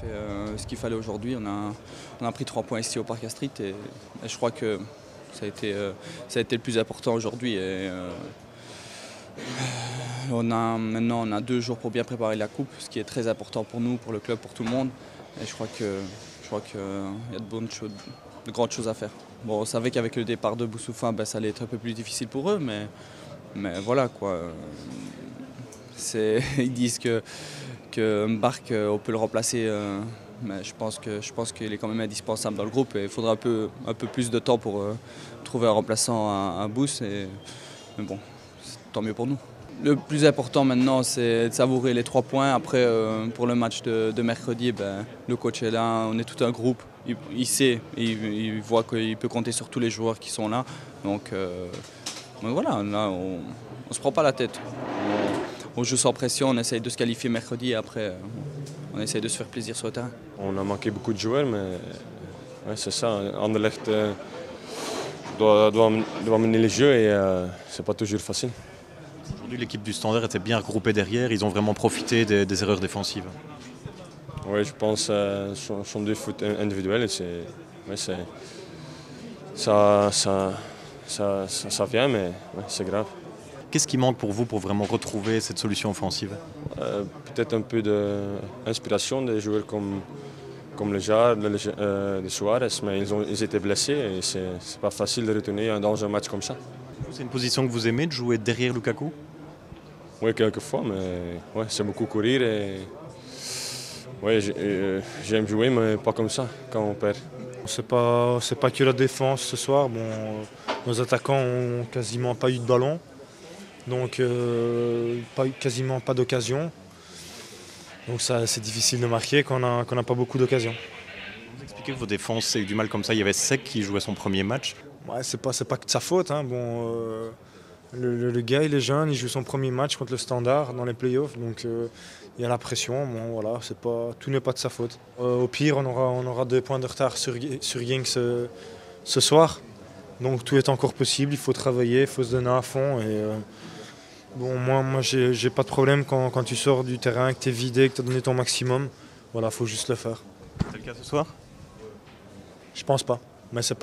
fait ce qu'il fallait aujourd'hui. On a pris 3 points ici au Parc Astrid et je crois que ça a été le plus important aujourd'hui. Maintenant on a 2 jours pour bien préparer la coupe, ce qui est très important pour nous, pour le club, pour tout le monde. Et je crois qu'il y a de grandes choses à faire. Bon, on savait qu'avec le départ de Boussoufa, ça allait être un peu plus difficile pour eux, mais voilà quoi. Ils disent que Mbark, on peut le remplacer, mais je pense qu'il est quand même indispensable dans le groupe et il faudra un peu plus de temps pour trouver un remplaçant à Bouss. Mais bon, tant mieux pour nous. Le plus important maintenant, c'est de savourer les 3 points. Après, pour le match de mercredi, le coach est là, on est tout un groupe. Il sait, il voit qu'il peut compter sur tous les joueurs qui sont là. Donc voilà, là, on ne se prend pas la tête. On joue sans pression, on essaye de se qualifier mercredi et après, on essaye de se faire plaisir sur le terrain. On a manqué beaucoup de joueurs, mais ouais, c'est ça. Anderlecht doit mener les jeux et c'est pas toujours facile. Aujourd'hui, l'équipe du Standard était bien regroupée derrière. Ils ont vraiment profité des erreurs défensives. Oui, je pense que sont des fautes individuelles. Ça vient, mais ouais, c'est grave. Qu'est-ce qui manque pour vous pour vraiment retrouver cette solution offensive? Peut-être un peu d'inspiration des joueurs comme le Jar, le Suarez, mais ils étaient blessés et c'est pas facile de retourner dans un match comme ça. C'est une position que vous aimez, de jouer derrière Lukaku? Oui, quelquefois, mais ouais, c'est beaucoup courir et ouais, j'aime jouer, mais pas comme ça quand on perd. C'est pas que la défense ce soir. Bon, nos attaquants ont quasiment pas eu de ballon, donc quasiment pas d'occasion. Donc c'est difficile de marquer quand on n'a pas beaucoup d'occasions. Vous expliquez que vos défenses aient eu du mal comme ça. Il y avait Sek qui jouait son premier match. Ouais, c'est pas que de sa faute. Hein. Bon, le gars, il est jeune, il joue son premier match contre le Standard dans les playoffs, donc il y a la pression. Bon, voilà, tout n'est pas de sa faute. Au pire, on aura 2 points de retard sur Genk ce soir, donc tout est encore possible. Il faut travailler, il faut se donner à fond. Et, bon, moi j'ai pas de problème quand tu sors du terrain, que tu es vidé, que tu as donné ton maximum. Voilà, il faut juste le faire. C'est le cas ce soir? Je pense pas. Mais faut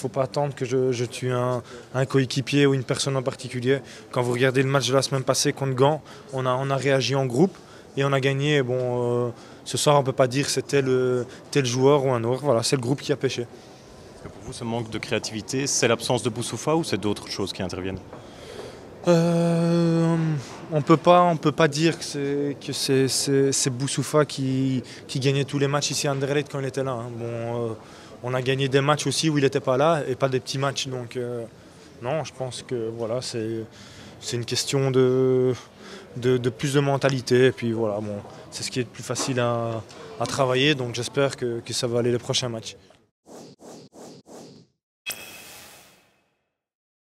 pas attendre que je tue un coéquipier ou une personne en particulier. Quand vous regardez le match de la semaine passée contre Gand, on a réagi en groupe et on a gagné. Bon, ce soir, on ne peut pas dire que c'était tel joueur ou un autre. Voilà, c'est le groupe qui a pêché. Est-ce que pour vous, ce manque de créativité, c'est l'absence de Boussoufa ou c'est d'autres choses qui interviennent? On peut pas dire que c'est Boussoufa qui gagnait tous les matchs ici à Anderlecht quand il était là. Hein. Bon, on a gagné des matchs aussi où il n'était pas là et pas des petits matchs. Donc non, je pense que voilà, c'est une question de plus de mentalité. Et puis voilà, bon, c'est ce qui est le plus facile à travailler. Donc j'espère que ça va aller les prochains matchs.